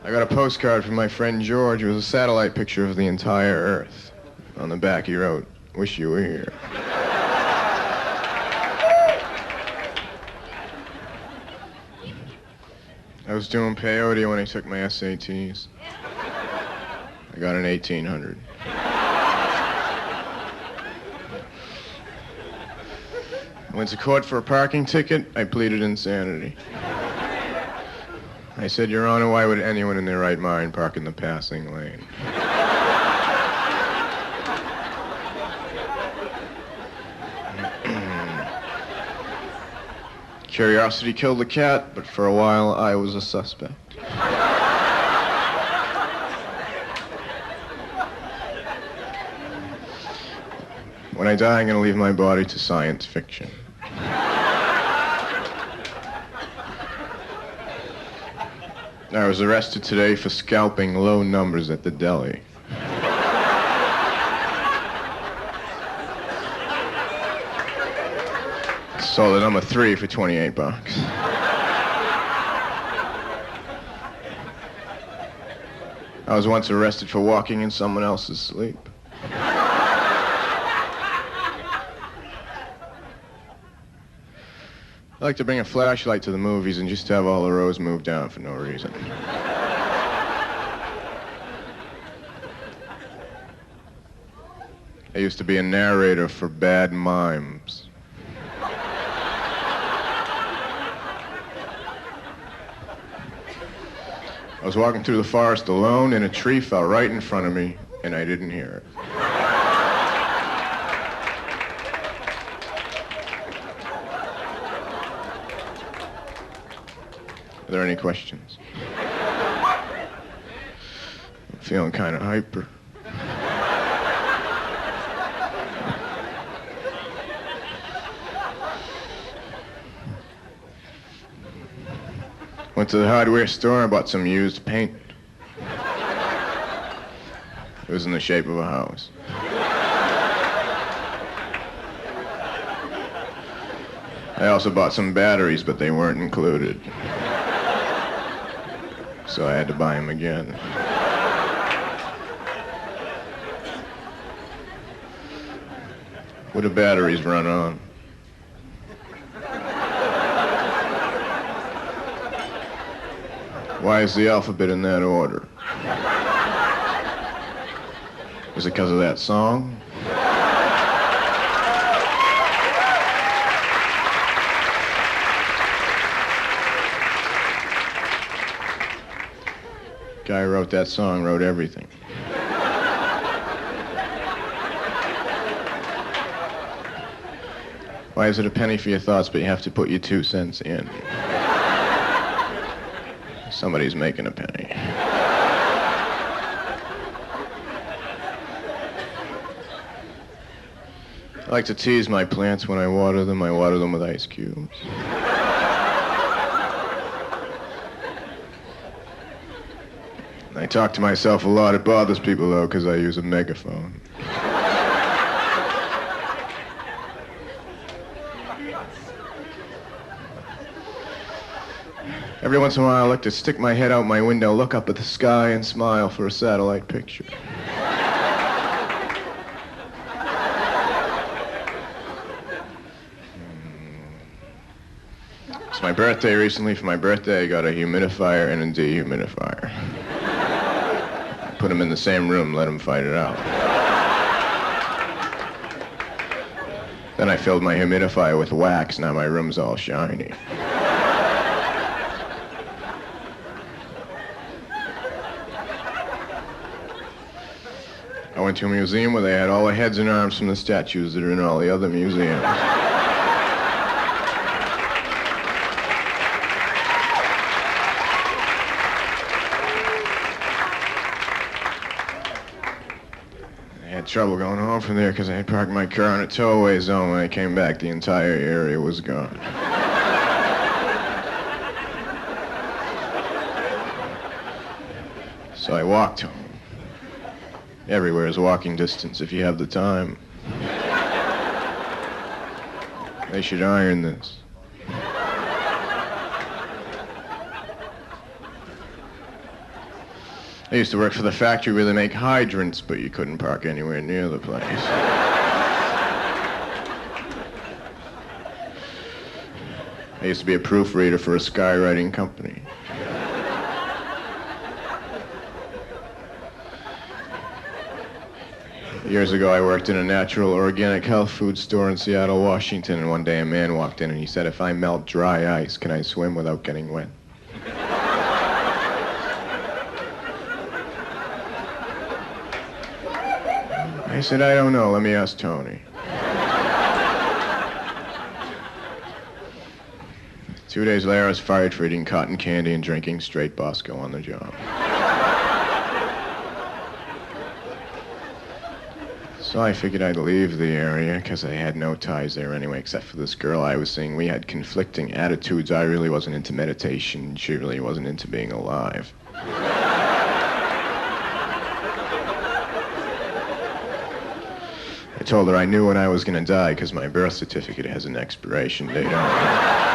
I got a postcard from my friend George. It was a satellite picture of the entire Earth. On the back he wrote, "Wish you were here." I was doing peyote when I took my SATs. I got an 1800. I went to court for a parking ticket. I pleaded insanity. I said, "Your Honor, why would anyone in their right mind park in the passing lane?" Curiosity killed the cat, but for a while I was a suspect. When I die, I'm going to leave my body to science fiction. I was arrested today for scalping low numbers at the deli. Sold the number 3 for $28. I was once arrested for walking in someone else's sleep. I like to bring a flashlight to the movies and just have all the rows moved down for no reason. I used to be a narrator for bad mimes. I was walking through the forest alone, and a tree fell right in front of me, and I didn't hear it. Are there any questions? I'm feeling kind of hyper. Went to the hardware store and bought some used paint. It was in the shape of a house. I also bought some batteries, but they weren't included. So I had to buy them again. What do batteries run on? Why is the alphabet in that order? Is it because of that song? Guy who wrote that song wrote everything. Why is it a penny for your thoughts, but you have to put your 2 cents in? Somebody's making a penny. I like to tease my plants when I water them. I water them with ice cubes. I talk to myself a lot. It bothers people, though, because I use a megaphone. Every once in a while, I like to stick my head out my window, look up at the sky, and smile for a satellite picture. It's my birthday recently. For my birthday, I got a humidifier and a dehumidifier. Put them in the same room, let them fight it out. Then I filled my humidifier with wax. Now my room's all shiny. I went to a museum where they had all the heads and arms from the statues that are in all the other museums. I had trouble going home from there because I had parked my car in a tow-away zone. When I came back, the entire area was gone. So I walked home. Everywhere is walking distance if you have the time. They should iron this. I used to work for the factory where they make hydrants, but you couldn't park anywhere near the place. I used to be a proofreader for a skywriting company. Years ago, I worked in a natural organic health food store in Seattle, Washington, and one day a man walked in and he said, "If I melt dry ice, can I swim without getting wet?" I said, "I don't know. Let me ask Tony." 2 days later, I was fired for eating cotton candy and drinking straight Bosco on the job. So I figured I'd leave the area because I had no ties there anyway, except for this girl I was seeing. We had conflicting attitudes. I really wasn't into meditation. She really wasn't into being alive. I told her I knew when I was going to die because my birth certificate has an expiration date on it.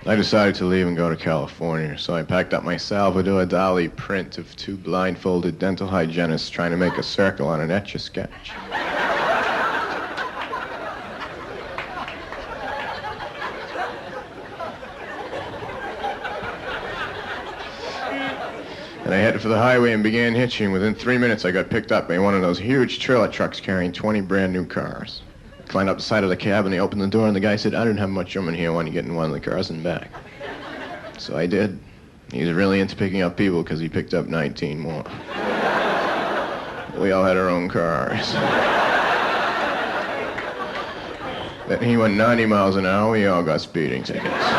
I decided to leave and go to California, so I packed up my Salvador Dali print of two blindfolded dental hygienists trying to make a circle on an Etch-a-Sketch. And I headed for the highway and began hitching. Within 3 minutes, I got picked up by one of those huge trailer trucks carrying 20 brand new cars. Climbed up the side of the cab and he opened the door and the guy said, "I didn't have much room in here. Why don't you get in one of the cars and back?" So I did. He's really into picking up people because he picked up 19 more. We all had our own cars. Then he went 90 miles an hour. We all got speeding tickets.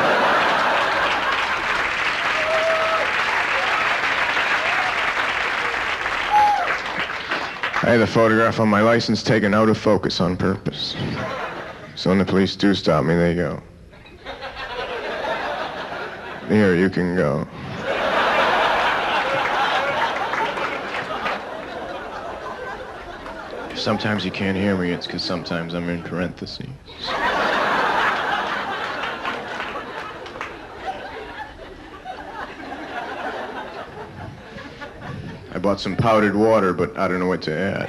I had the photograph on my license taken out of focus on purpose. So when the police do stop me, they go, "Here, you can go." If sometimes you can't hear me, it's because sometimes I'm in parentheses. I bought some powdered water, but I don't know what to add.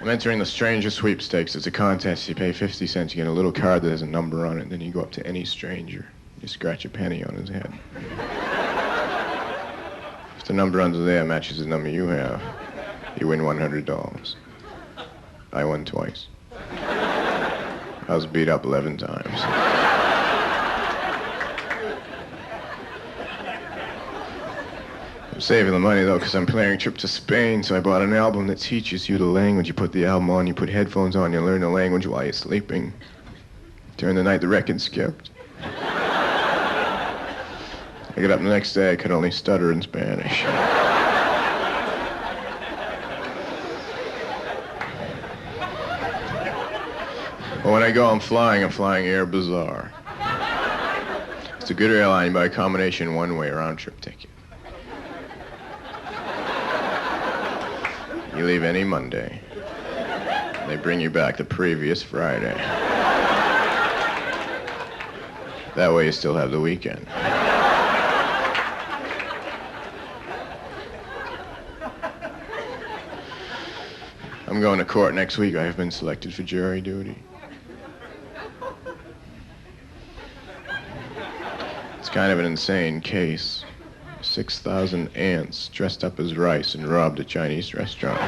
I'm entering the Stranger Sweepstakes. It's a contest. You pay 50 cents. You get a little card that has a number on it. Then you go up to any stranger. You scratch a penny on his head. If the number under there matches the number you have, you win $100. I won twice. I was beat up 11 times. I'm saving the money, though, because I'm planning a trip to Spain, so I bought an album that teaches you the language. You put the album on, you put headphones on, you learn the language while you're sleeping. During the night, the record skipped. I got up the next day, I could only stutter in Spanish. But when I go, I'm flying Air Bazaar. It's a good airline. You buy a combination one-way round-trip ticket. You leave any Monday. They bring you back the previous Friday. That way you still have the weekend. I'm going to court next week. I have been selected for jury duty. It's kind of an insane case. 6,000 ants dressed up as rice and robbed a Chinese restaurant.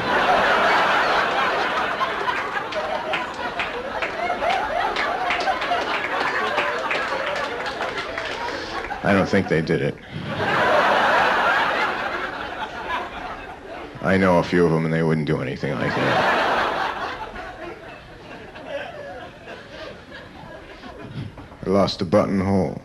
I don't think they did it. I know a few of them and they wouldn't do anything like that. I lost a buttonhole.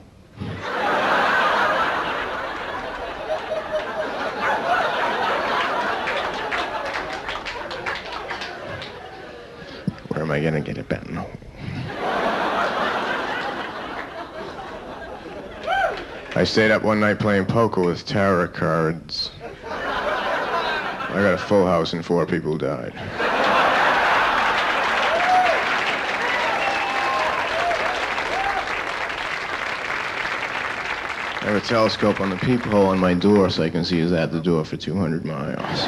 Where am I gonna get a buttonhole? I stayed up one night playing poker with tarot cards. I got a full house and 4 people died. I have a telescope on the peephole on my door so I can see who's at the door for 200 miles.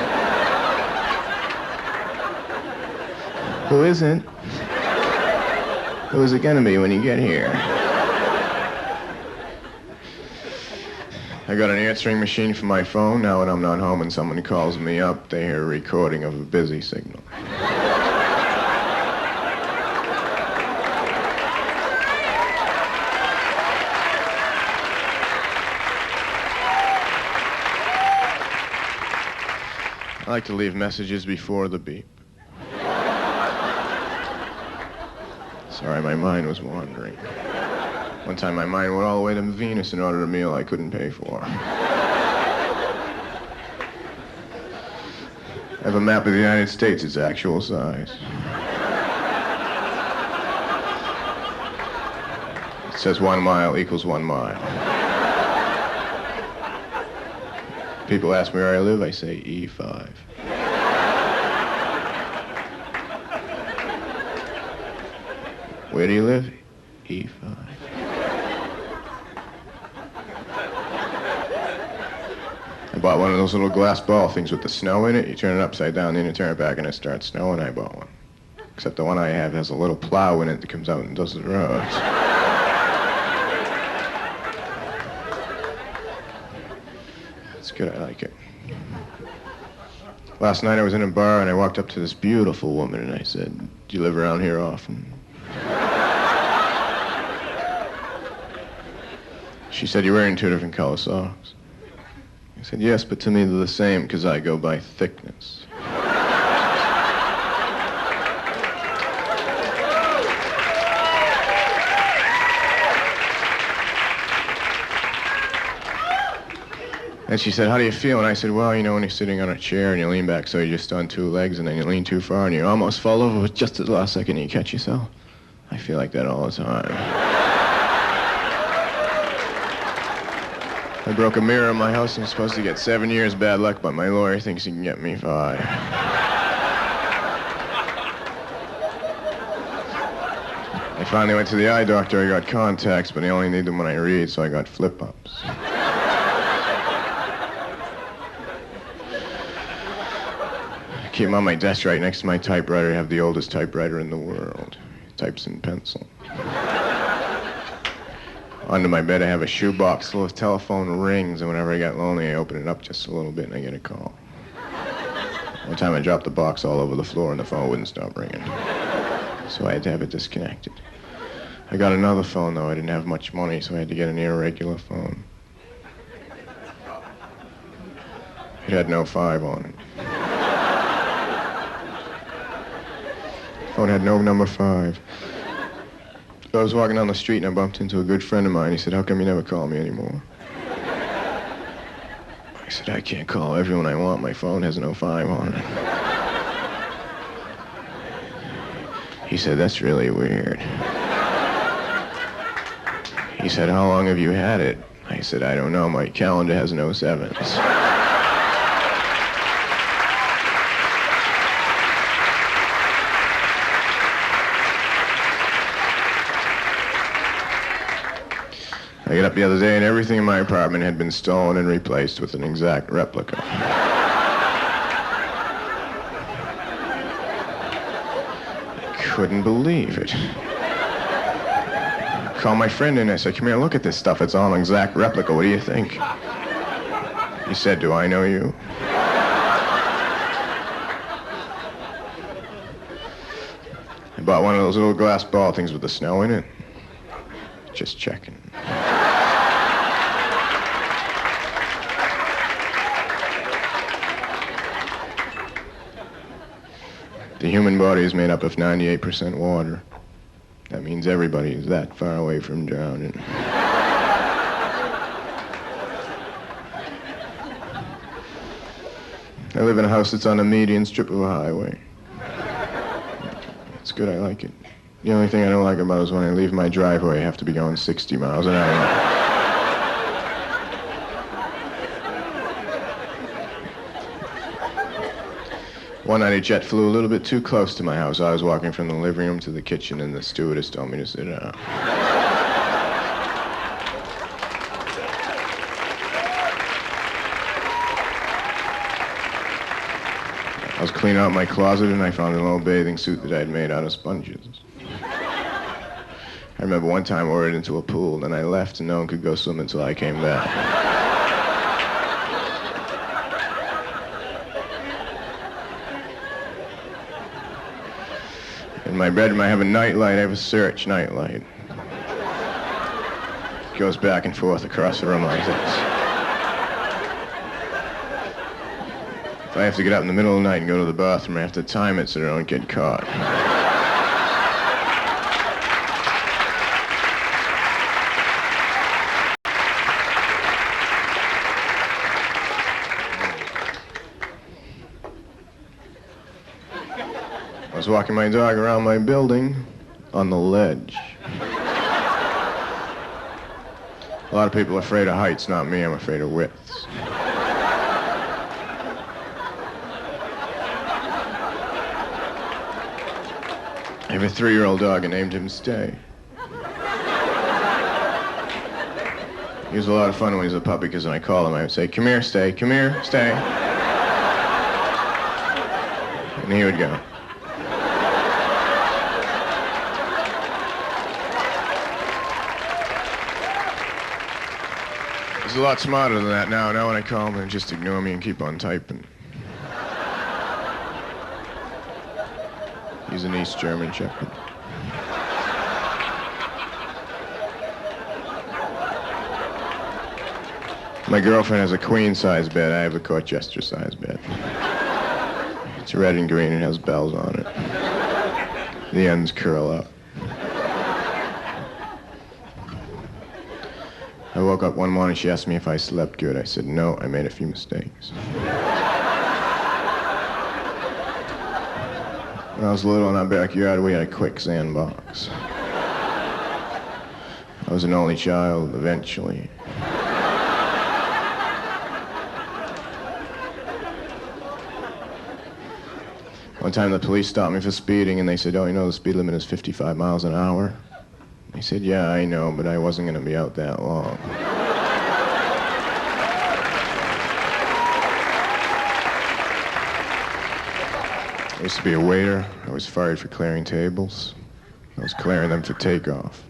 Who isn't? Who is it gonna be when you get here? I got an answering machine for my phone. Now when I'm not home and someone calls me up, they hear a recording of a busy signal. I like to leave messages before the beep. Sorry, my mind was wandering. One time my mind went all the way to Venus and ordered a meal I couldn't pay for. I have a map of the United States, its actual size. It says 1 mile equals 1 mile. People ask me where I live, I say E5. Where do you live? E5. I bought one of those little glass ball things with the snow in it. You turn it upside down, then you turn it back and it starts snowing. I bought one. Except the one I have has a little plow in it that comes out and does the roads. It's good, I like it. Last night I was in a bar and I walked up to this beautiful woman and I said, "Do you live around here often?" She said, "You're wearing 2 different color socks." I said, "Yes, but to me they're the same because I go by thickness." And she said, "How do you feel?" And I said, "Well, you know, when you're sitting on a chair and you lean back so you're just on 2 legs and then you lean too far and you almost fall over, but just at the last second you catch yourself. I feel like that all the time." I broke a mirror in my house and I'm supposed to get 7 years bad luck, but my lawyer thinks he can get me 5. I finally went to the eye doctor. I got contacts, but I only need them when I read, so I got flip-ups. I keep them on my desk right next to my typewriter. I have the oldest typewriter in the world. It types in pencil. Under my bed, I have a shoebox full of telephone rings, and whenever I get lonely, I open it up just a little bit and I get a call. One time I dropped the box all over the floor and the phone wouldn't stop ringing. So I had to have it disconnected. I got another phone, though. I didn't have much money, so I had to get an irregular phone. It had no 5 on it. The phone had no number 5. I was walking down the street and I bumped into a good friend of mine. He said, "How come you never call me anymore?" I said, "I can't call everyone I want. My phone has no 5 on it." He said, "That's really weird." He said, "How long have you had it?" I said, "I don't know. My calendar has no 7s. I got up the other day and everything in my apartment had been stolen and replaced with an exact replica. I couldn't believe it. Called my friend in. I said, "Come here, look at this stuff. It's all an exact replica. What do you think?" He said, "Do I know you?" I bought one of those little glass ball things with the snow in it. Just checking. The human body is made up of 98% water. That means everybody is that far away from drowning. I live in a house that's on a median strip of a highway. It's good, I like it. The only thing I don't like about it is when I leave my driveway, I have to be going 60 miles an hour. One night a jet flew a little bit too close to my house. I was walking from the living room to the kitchen, and the stewardess told me to sit down. I was cleaning out my closet, and I found an old bathing suit that I'd made out of sponges. I remember one time I ordered into a pool, and I left, and no one could go swim until I came back. In my bedroom, I have a nightlight. I have a search nightlight. It goes back and forth across the room like this. If I have to get up in the middle of the night and go to the bathroom, I have to time it so I don't get caught. I was walking my dog around my building on the ledge. A lot of people are afraid of heights, not me. I'm afraid of widths. I have a 3-year-old dog and named him Stay. He was a lot of fun when he was a puppy because when I called him, I would say, "Come here, Stay. Come here, Stay." And he would go. He's a lot smarter than that now. Now when I call him, he'll just ignore me and keep on typing. He's an East German Shepherd. My girlfriend has a queen-size bed. I have a Colchester-size bed. It's red and green and has bells on it. The ends curl up. I woke up one morning, she asked me if I slept good. I said, no, I made a few mistakes. When I was little in our backyard, we had a quicksand box. I was an only child, eventually. One time the police stopped me for speeding, and they said, oh, you know the speed limit is 55 miles an hour? I said, yeah, I know, but I wasn't going to be out that long. I used to be a waiter. I was fired for clearing tables. I was clearing them for takeoff.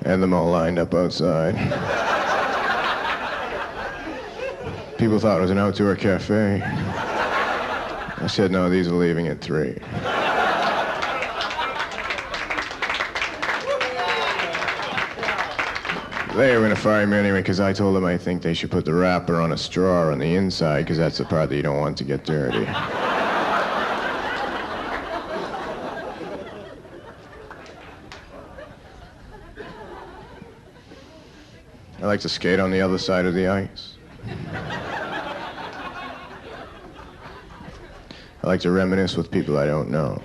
I had them all lined up outside. People thought it was an outdoor cafe. I said, no, these are leaving at 3. They were going to fire me anyway because I told them I think they should put the wrapper on a straw on the inside because that's the part that you don't want to get dirty. I like to skate on the other side of the ice. I like to reminisce with people I don't know.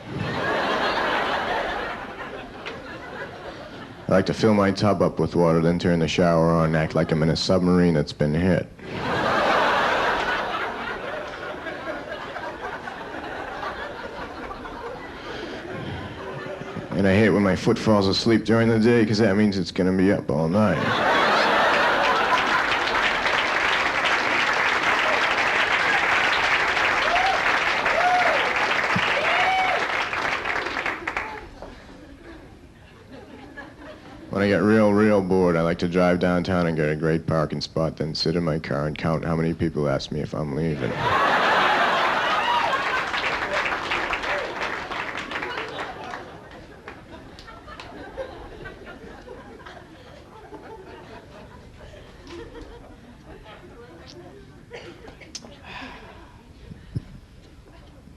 I like to fill my tub up with water, then turn the shower on and act like I'm in a submarine that's been hit. And I hate when my foot falls asleep during the day because that means it's going to be up all night. When I get real bored, I like to drive downtown and get a great parking spot, then sit in my car and count how many people ask me if I'm leaving.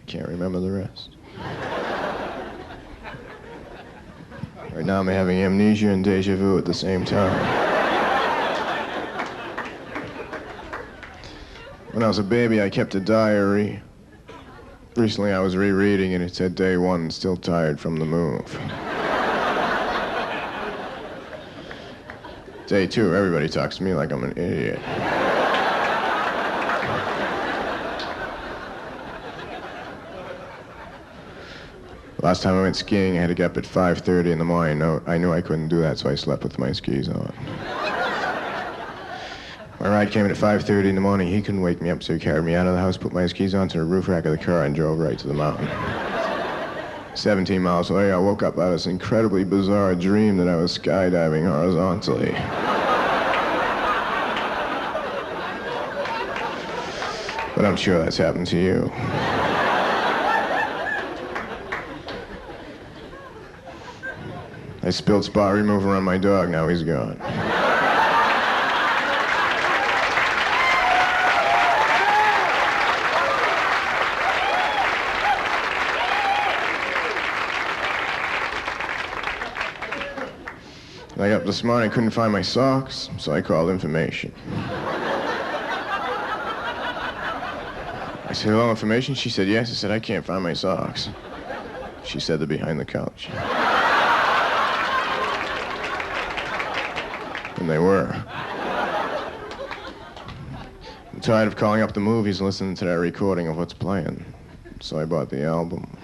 Can't remember the rest. Right now I'm having amnesia and deja vu at the same time. When I was a baby, I kept a diary. Recently I was rereading and it said, day 1, still tired from the move. Day 2, everybody talks to me like I'm an idiot. Last time I went skiing, I had to get up at 5:30 in the morning. No, I knew I couldn't do that, so I slept with my skis on. My ride came in at 5:30 in the morning. He couldn't wake me up, so he carried me out of the house, put my skis onto the roof rack of the car, and drove right to the mountain. 17 miles away, I woke up out of this incredibly bizarre dream that I was skydiving horizontally. But I'm sure that's happened to you. I spilled spot remover on my dog, now he's gone. I got up this morning, couldn't find my socks, so I called information. I said, hello, information? She said, yes. I said, I can't find my socks. She said, they're behind the couch. And they were. I'm tired of calling up the movies and listening to that recording of what's playing. So I bought the album.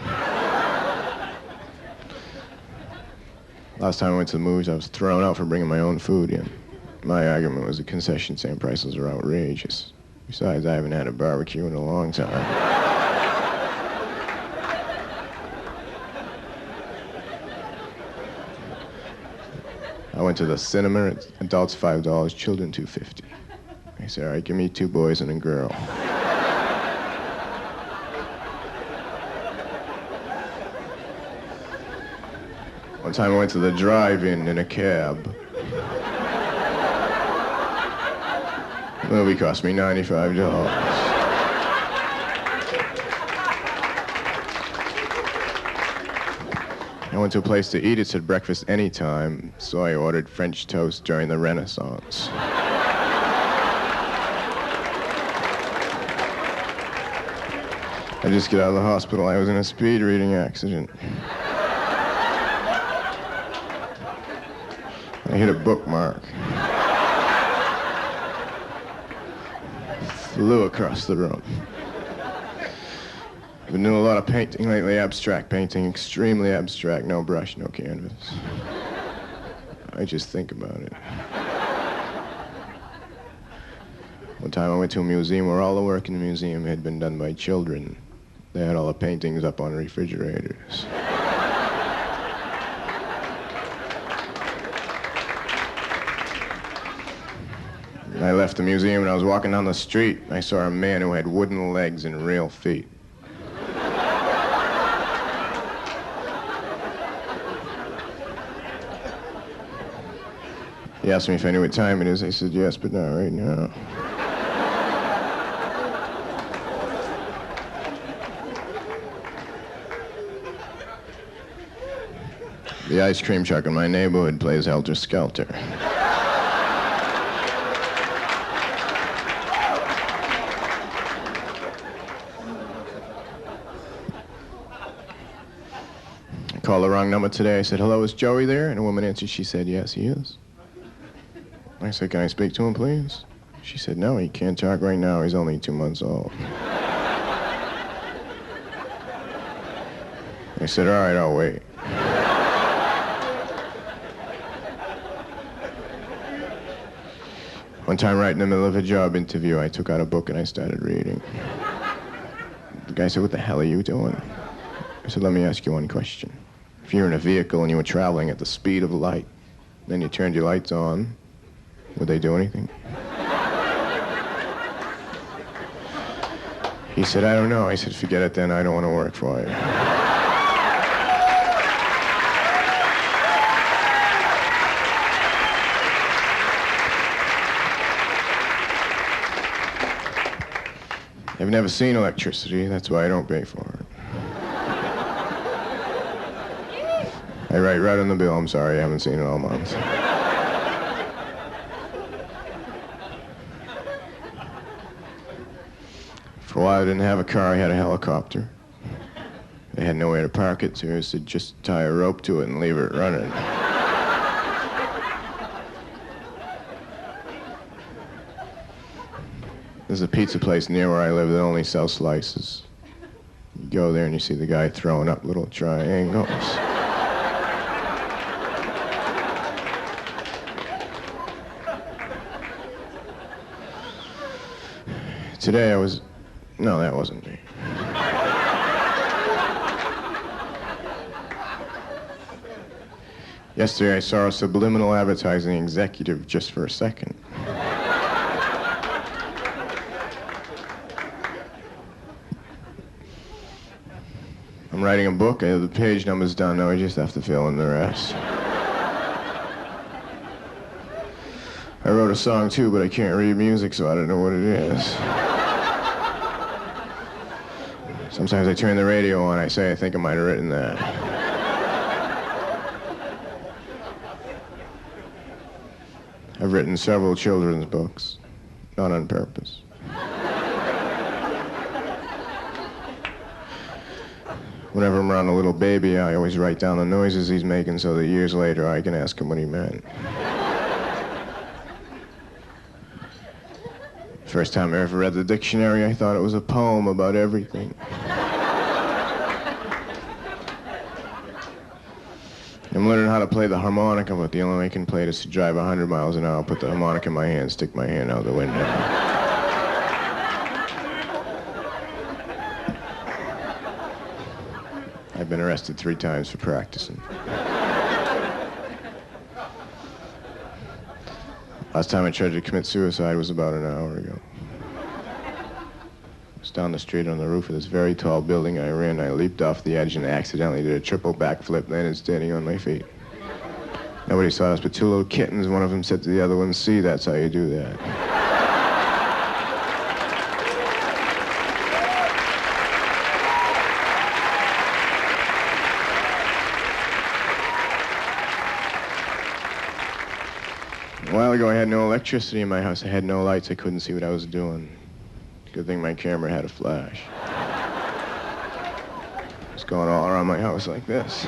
Last time I went to the movies, I was thrown out for bringing my own food in. My argument was the concession stand prices are outrageous. Besides, I haven't had a barbecue in a long time. I went to the cinema, adults $5, children $2.50. I said, all right, give me 2 boys and a girl. One time I went to the drive-in in a cab. The movie cost me $95. I went to a place to eat. It said breakfast anytime, so I ordered French toast during the Renaissance. I just got out of the hospital. I was in a speed reading accident. I hit a bookmark. Flew across the room. I've been doing a lot of painting lately, abstract painting, extremely abstract, no brush, no canvas. I just think about it. One time I went to a museum where all the work in the museum had been done by children. They had all the paintings up on refrigerators. I left the museum and I was walking down the street. I saw a man who had wooden legs and real feet. He asked me if I knew what time it is. I said, yes, but not right now. The ice cream truck in my neighborhood plays Helter Skelter. I called the wrong number today. I said, hello, is Joey there? And a woman answered. She said, yes, he is. I said, can I speak to him, please? She said, no, he can't talk right now. He's only 2 months old. I said, all right, I'll wait. One time, right in the middle of a job interview, I took out a book and I started reading. The guy said, what the hell are you doing? I said, let me ask you one question. If you're in a vehicle and you were traveling at the speed of light, then you turned your lights on, would they do anything? He said, I don't know. I said, forget it then. I don't want to work for you. I've never seen electricity. That's why I don't pay for it. I write right on the bill. I'm sorry, I haven't seen it all month. For a while, I didn't have a car. I had a helicopter. They had nowhere to park it, so I said, just tie a rope to it and leave it running. There's a pizza place near where I live that only sells slices. You go there and you see the guy throwing up little triangles. Today I was... No, that wasn't me. Yesterday I saw a subliminal advertising executive just for a second. I'm writing a book. I have the page numbers down now. I just have to fill in the rest. I wrote a song too, but I can't read music, so I don't know what it is. Sometimes I turn the radio on. I say I think I might have written that. I've written several children's books, not on purpose. Whenever I'm around a little baby, I always write down the noises he's making so that years later I can ask him what he meant. First time I ever read the dictionary, I thought it was a poem about everything. I'm learning how to play the harmonica, but the only way I can play it is to drive 100 miles an hour, put the harmonica in my hand, stick my hand out the window. I've been arrested 3 times for practicing. Last time I tried to commit suicide was about an hour ago. I was down the street on the roof of this very tall building. I ran, I leaped off the edge and accidentally did a triple backflip, landed standing on my feet. Nobody saw us but 2 little kittens. One of them said to the other one, "See, that's how you do that." A while ago, I had no electricity in my house. I had no lights. I couldn't see what I was doing. Good thing my camera had a flash. It's going all around my house like this.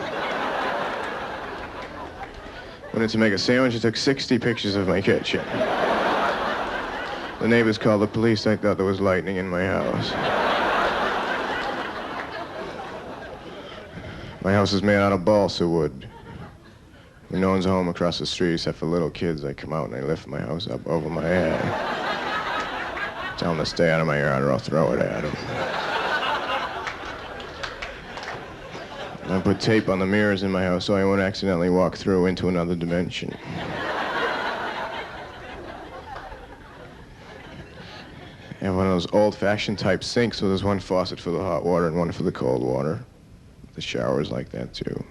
Wanted to make a sandwich. I took 60 pictures of my kitchen. The neighbors called the police. I thought there was lightning in my house. My house is made out of balsa wood. When no one's home across the street except for little kids, I come out and I lift my house up over my head. Tell them to stay out of my yard or I'll throw it at them. I put tape on the mirrors in my house so I won't accidentally walk through into another dimension. I have one of those old-fashioned type sinks, so there's one faucet for the hot water and one for the cold water. The shower's like that, too.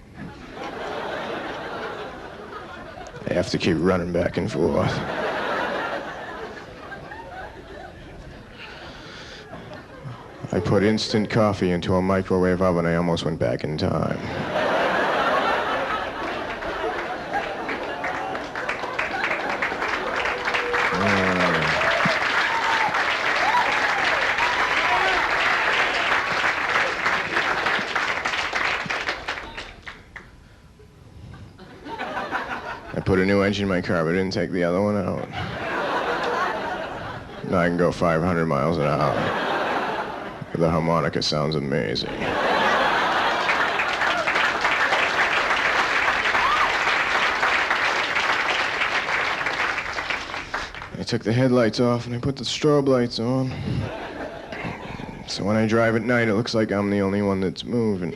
I have to keep running back and forth. I put instant coffee into a microwave oven. I almost went back in time. I put a new engine in my car, but I didn't take the other one out. Now I can go 500 miles an hour. The harmonica sounds amazing. I took the headlights off and I put the strobe lights on. So when I drive at night, it looks like I'm the only one that's moving.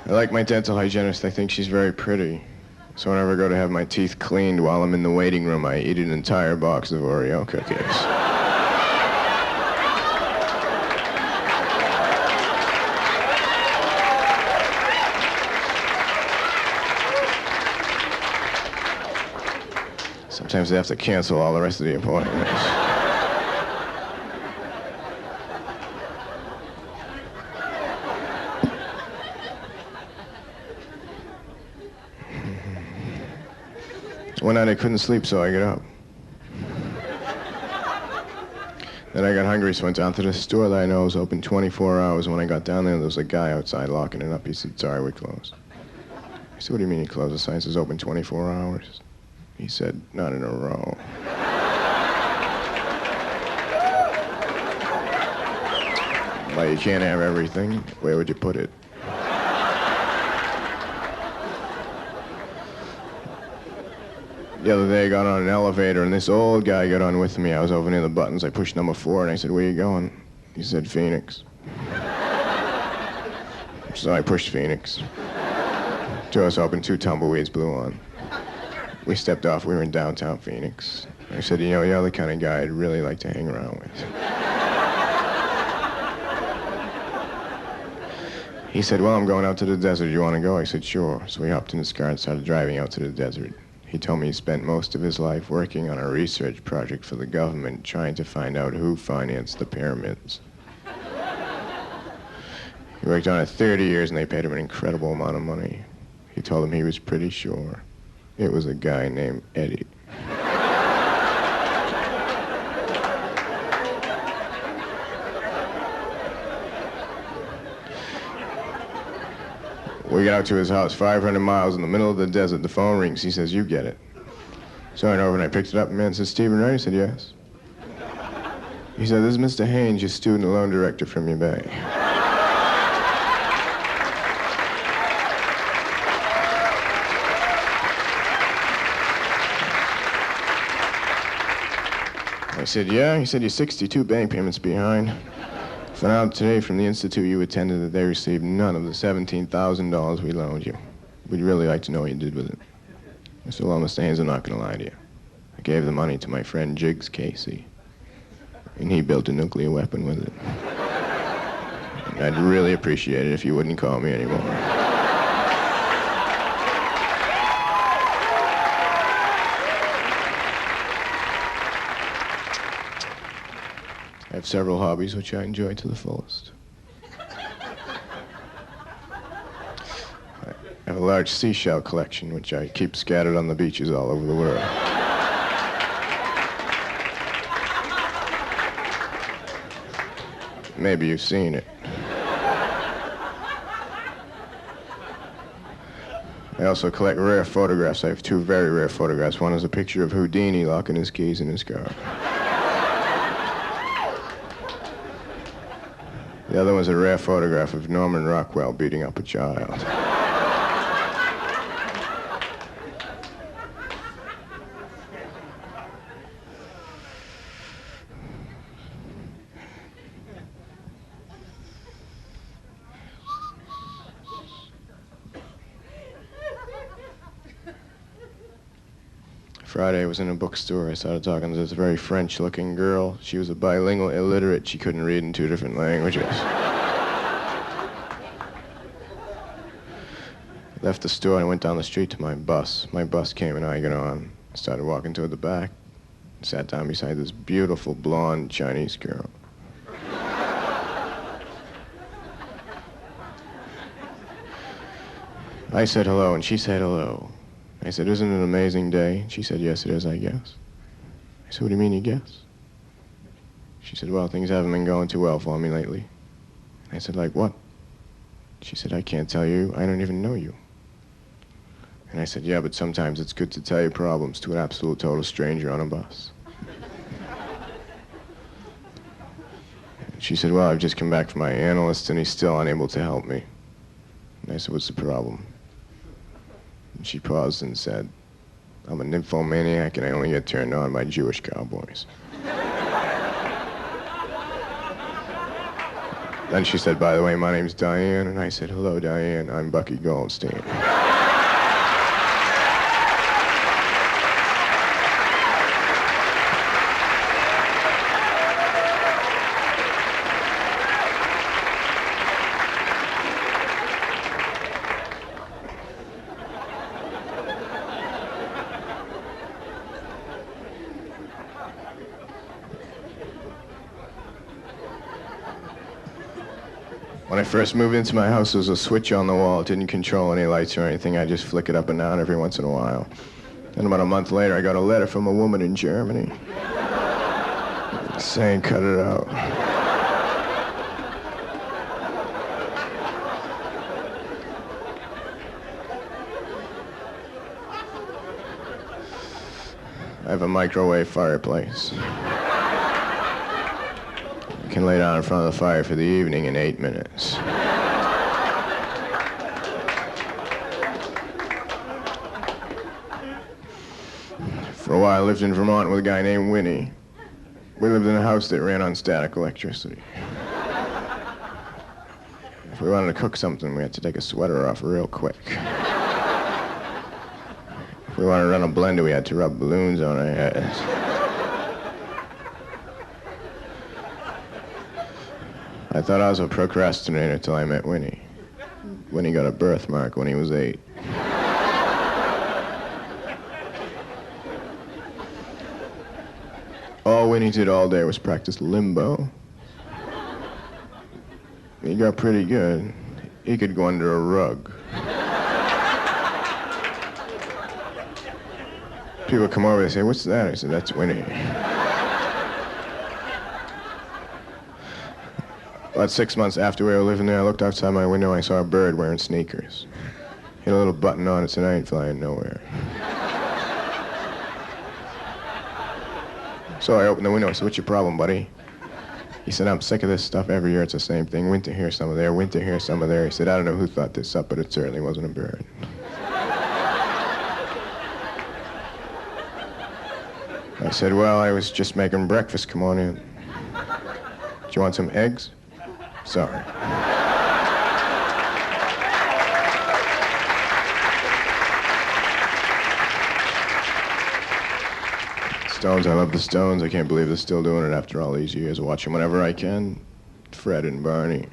I like my dental hygienist. I think she's very pretty. So whenever I go to have my teeth cleaned while I'm in the waiting room, I eat an entire box of Oreo cookies. Sometimes they have to cancel all the rest of the appointments. One night I couldn't sleep, so I got up. Then I got hungry, so I went down to the store that I know is open 24 hours. When I got down there was a guy outside locking it up. He said, "Sorry, we closed." I said, "What do you mean you closed? The sign says open 24 hours. He said, not in a row. Well, you can't have everything. Where would you put it? The other day I got on an elevator and this old guy got on with me. I was over near the buttons. I pushed number 4 and I said, where you going? He said, Phoenix. So I pushed Phoenix. Doors opened, 2 tumbleweeds blew on. We stepped off. We were in downtown Phoenix. I said, you know, you're the kind of guy I'd really like to hang around with. He said, well, I'm going out to the desert. You want to go? I said, sure. So we hopped in his car and started driving out to the desert. He told me he spent most of his life working on a research project for the government, trying to find out who financed the pyramids. He worked on it 30 years, and they paid him an incredible amount of money. He told him he was pretty sure it was a guy named Eddie. We got out to his house, 500 miles in the middle of the desert. The phone rings. He says, you get it. So I went over and I picked it up. The man says, Steven Wright? I said, yes. He said, this is Mr. Haynes, your student loan director from your bank. I said, yeah? He said, you're 62 bank payments behind. Found out today from the institute you attended that they received none of the $17,000 we loaned you. We'd really like to know what you did with it. I said, well, Mr. Haynes, I'm not going to lie to you. I gave the money to my friend Jiggs Casey, and he built a nuclear weapon with it. And I'd really appreciate it if you wouldn't call me anymore. I have several hobbies which I enjoy to the fullest. I have a large seashell collection which I keep scattered on the beaches all over the world. Maybe you've seen it. I also collect rare photographs. I have 2 very rare photographs. One is a picture of Houdini locking his keys in his car. The other one's a rare photograph of Norman Rockwell beating up a child. Friday I was in a bookstore. I started talking to this very French-looking girl. She was a bilingual illiterate. She couldn't read in 2 different languages. Left the store and I went down the street to my bus. My bus came and I got on. I started walking toward the back. Sat down beside this beautiful blonde Chinese girl. I said hello and she said hello. I said, isn't it an amazing day? She said, yes, it is, I guess. I said, what do you mean you guess? She said, well, things haven't been going too well for me lately. I said, like what? She said, I can't tell you. I don't even know you. And I said, yeah, but sometimes it's good to tell your problems to an absolute total stranger on a bus. She said, well, I've just come back from my analyst and he's still unable to help me. And I said, what's the problem? And she paused and said, I'm a nymphomaniac and I only get turned on by Jewish cowboys. Then she said, by the way, my name's Diane. And I said, hello, Diane, I'm Bucky Goldstein. When I first moved into my house, there was a switch on the wall. It didn't control any lights or anything. I just flick it up and down every once in a while. Then about a month later, I got a letter from a woman in Germany saying, cut it out. have a microwave fireplace. I can lay down in front of the fire for the evening in 8 minutes. For a while, I lived in Vermont with a guy named Winnie. We lived in a house that ran on static electricity. If we wanted to cook something, we had to take a sweater off real quick. If we wanted to run a blender, we had to rub balloons on our heads. I thought I was a procrastinator till I met Winnie. Winnie got a birthmark when he was 8. All Winnie did all day was practice limbo. He got pretty good. He could go under a rug. People come over, they say, "What's that?" I said, "That's Winnie." About 6 months after we were living there, I looked outside my window and I saw a bird wearing sneakers. He had a little button on it, said, "I ain't flying nowhere." So I opened the window. I said, "What's your problem, buddy?" He said, "I'm sick of this stuff. Every year it's the same thing. Winter here, summer there. Winter here, summer there." He said, "I don't know who thought this up, but it certainly wasn't a bird." I said, "Well, I was just making breakfast. Come on in. Do you want some eggs?" "Sorry." Stones, I love the Stones. I can't believe they're still doing it after all these years. I watch them whenever I can. Fred and Barney.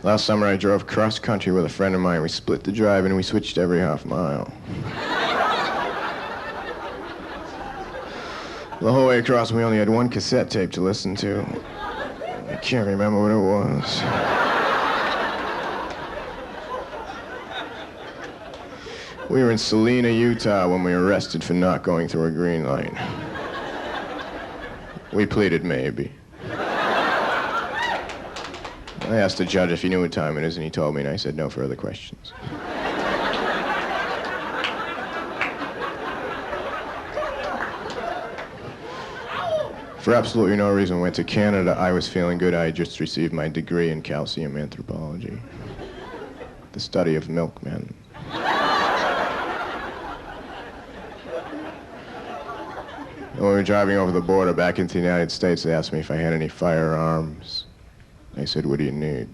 Last summer I drove cross country with a friend of mine. We split the drive and we switched every half mile. The whole way across we only had one cassette tape to listen to. I can't remember what it was. We were in Salina, Utah when we were arrested for not going through a green light. We pleaded maybe. I asked the judge if he knew what time it is, and he told me, and I said no further questions. For absolutely no reason, I went to Canada. I was feeling good. I had just received my degree in calcium anthropology, the study of milkmen. When we were driving over the border back into the United States, they asked me if I had any firearms. I said, "What do you need?"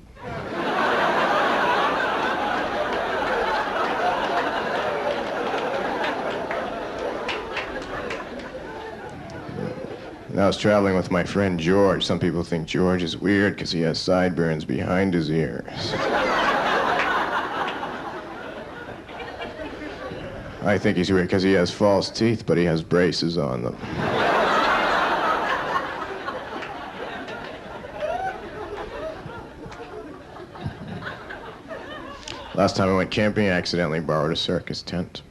And I was traveling with my friend George. Some people think George is weird because he has sideburns behind his ears. I think he's weird because he has false teeth, but he has braces on them. Last time I went camping, I accidentally borrowed a circus tent.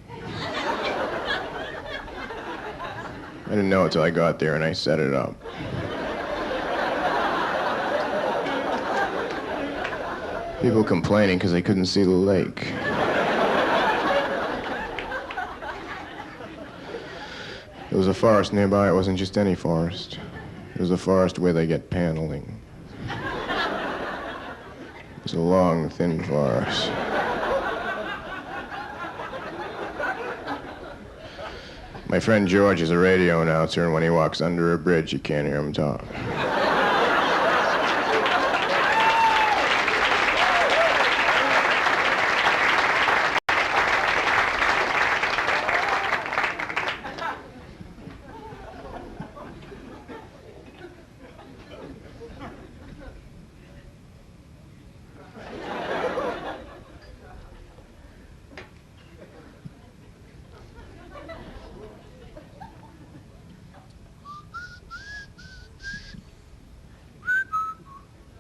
I didn't know it till I got there and I set it up. People complaining because they couldn't see the lake. There was a forest nearby. It wasn't just any forest. It was a forest where they get paneling. It was a long, thin forest. My friend George is a radio announcer, and when he walks under a bridge, you can't hear him talk.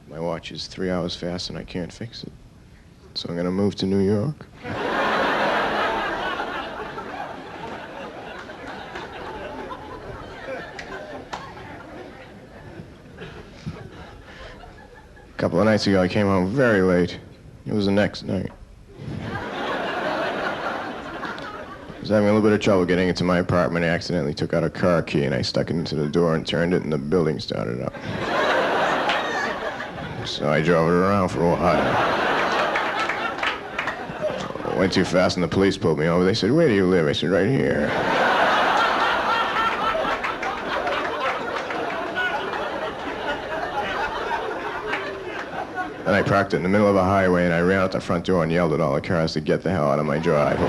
My watch is 3 hours fast and I can't fix it. So I'm gonna move to New York. couple of nights ago, I came home very late. It was the next night. I was having a little bit of trouble getting into my apartment. I accidentally took out a car key, and I stuck it into the door and turned it, and the building started up. So I drove it around for a while. I went too fast, and the police pulled me over. They said, "Where do you live?" I said, "Right here." Then I parked it in the middle of a highway, and I ran out the front door and yelled at all the cars to get the hell out of my driveway.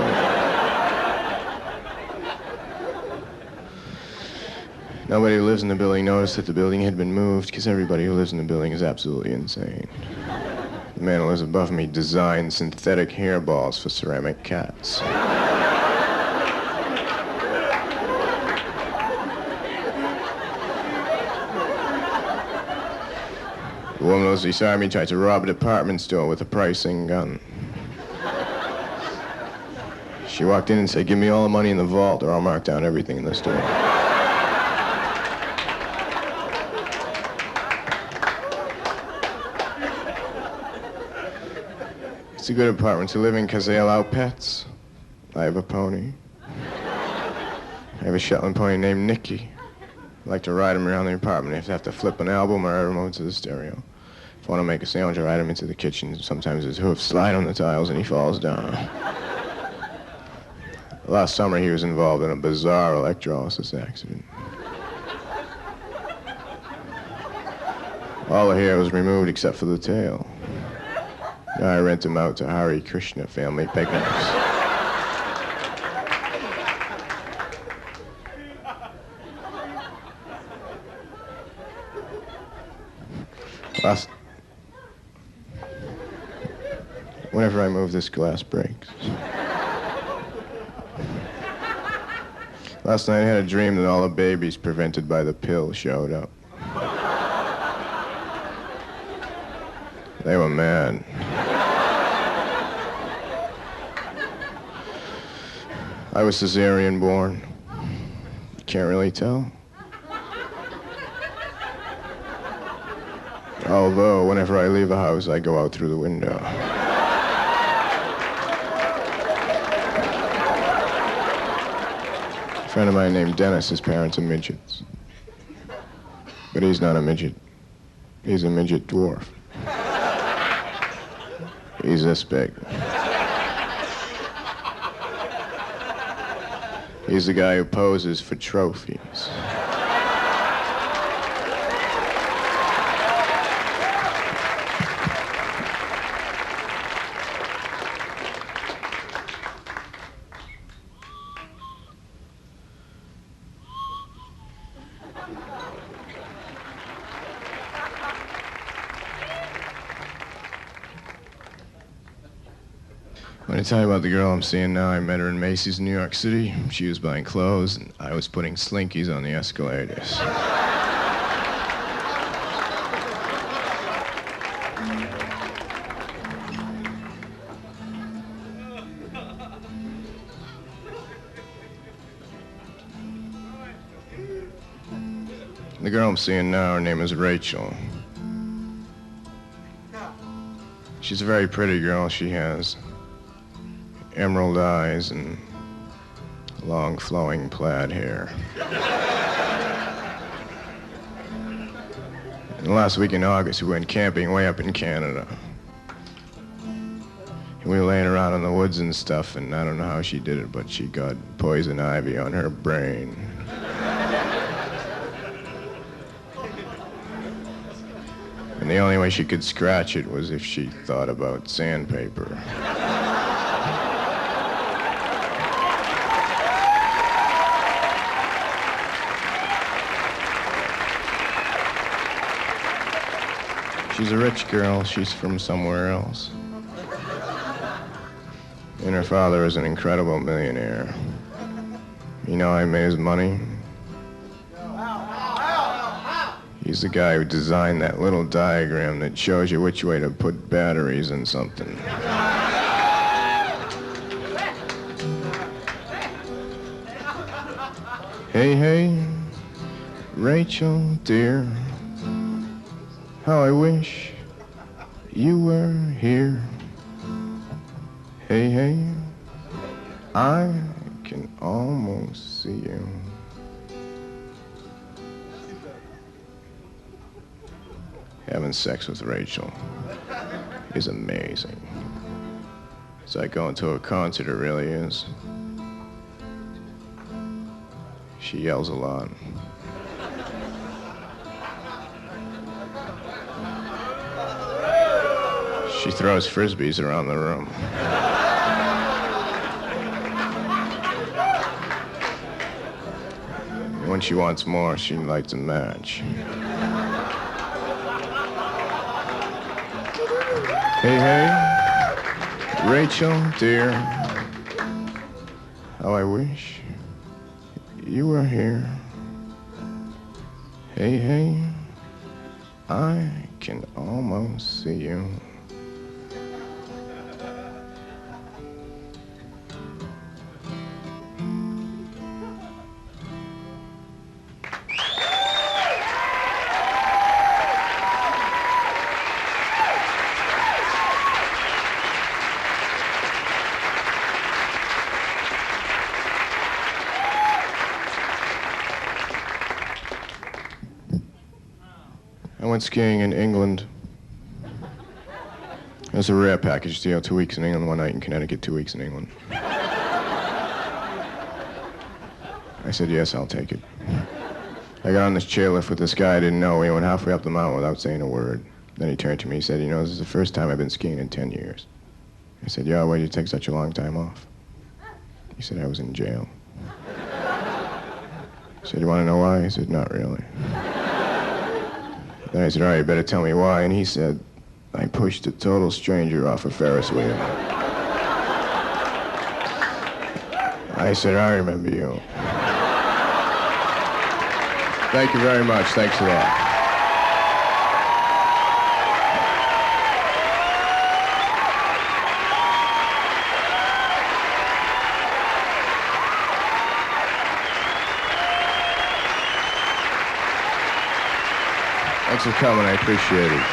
Nobody who lives in the building noticed that the building had been moved, because everybody who lives in the building is absolutely insane. The man who lives above me designed synthetic hairballs for ceramic cats. The woman who was beside me tried to rob a department store with a pricing gun. She walked in and said, "Give me all the money in the vault, or I'll mark down everything in the store." It's a good apartment to live in because they allow pets. I have a pony. I have a Shetland pony named Nicky. I like to ride him around the apartment. If I have to flip an album or a remote to the stereo. If I want to make a sandwich, I ride him into the kitchen. Sometimes his hoofs slide on the tiles and he falls down. Last summer he was involved in a bizarre electrolysis accident. All the hair was removed except for the tail. Now I rent him out to Hare Krishna family picnics. Whenever I move, this glass breaks. Last night I had a dream that all the babies prevented by the pill showed up. They were mad. I was cesarean born. Can't really tell. Although, whenever I leave the house, I go out through the window. A friend of mine named Dennis, his parents are midgets. But he's not a midget. He's a midget dwarf. He's this big. He's the guy who poses for trophies. I'm going to tell you about the girl I'm seeing now. I met her in Macy's, New York City. She was buying clothes, and I was putting slinkies on the escalators. The girl I'm seeing now, her name is Rachel. She's a very pretty girl. She has emerald eyes and long flowing plaid hair. And last week in August we went camping way up in Canada. And we were laying around in the woods and stuff, and I don't know how she did it, but she got poison ivy on her brain. And the only way she could scratch it was if she thought about sandpaper. She's a rich girl. She's from somewhere else. And her father is an incredible millionaire. You know how he made his money? He's the guy who designed that little diagram that shows you which way to put batteries in something. Hey, hey, Rachel, dear, how I wish you were here. Hey, hey, I can almost see you. Having sex with Rachel is amazing. It's like going to a concert, it really is. She yells a lot. She throws frisbees around the room. When she wants more, she lights a match. Hey, hey, Rachel, dear, how I wish you were here. Hey, hey, I can almost see you. I went skiing in England. It was a rare package deal, 2 weeks in England, 1 night in Connecticut, 2 weeks in England. I said, yes, I'll take it. I got on this chairlift with this guy I didn't know. We went halfway up the mountain without saying a word. Then he turned to me, he said, you know, this is the first time I've been skiing in 10 years. I said, yeah, why did you take such a long time off? He said, I was in jail. I said, you want to know why? He said, not really. Then I said, all right, you better tell me why. And he said, I pushed a total stranger off a Ferris wheel. I said, I remember you. Thank you very much. Thanks a lot. Thanks for coming. I appreciate it.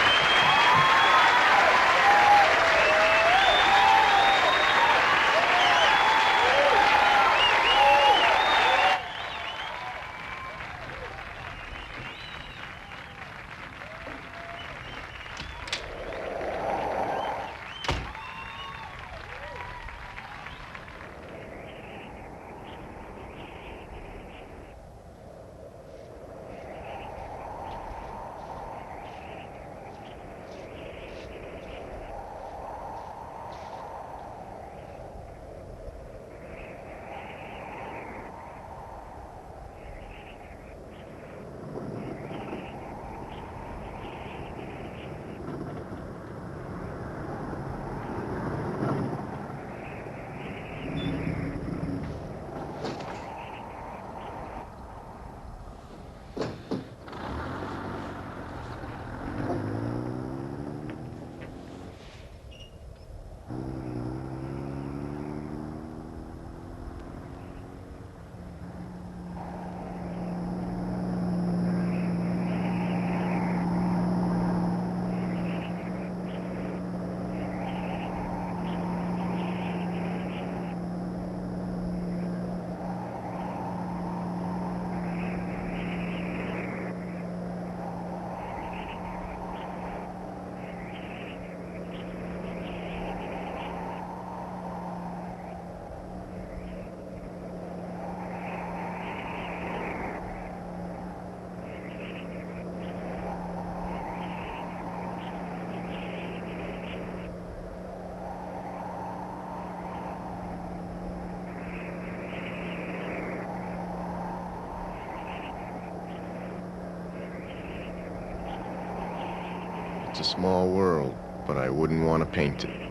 It's a small world, but I wouldn't want to paint it.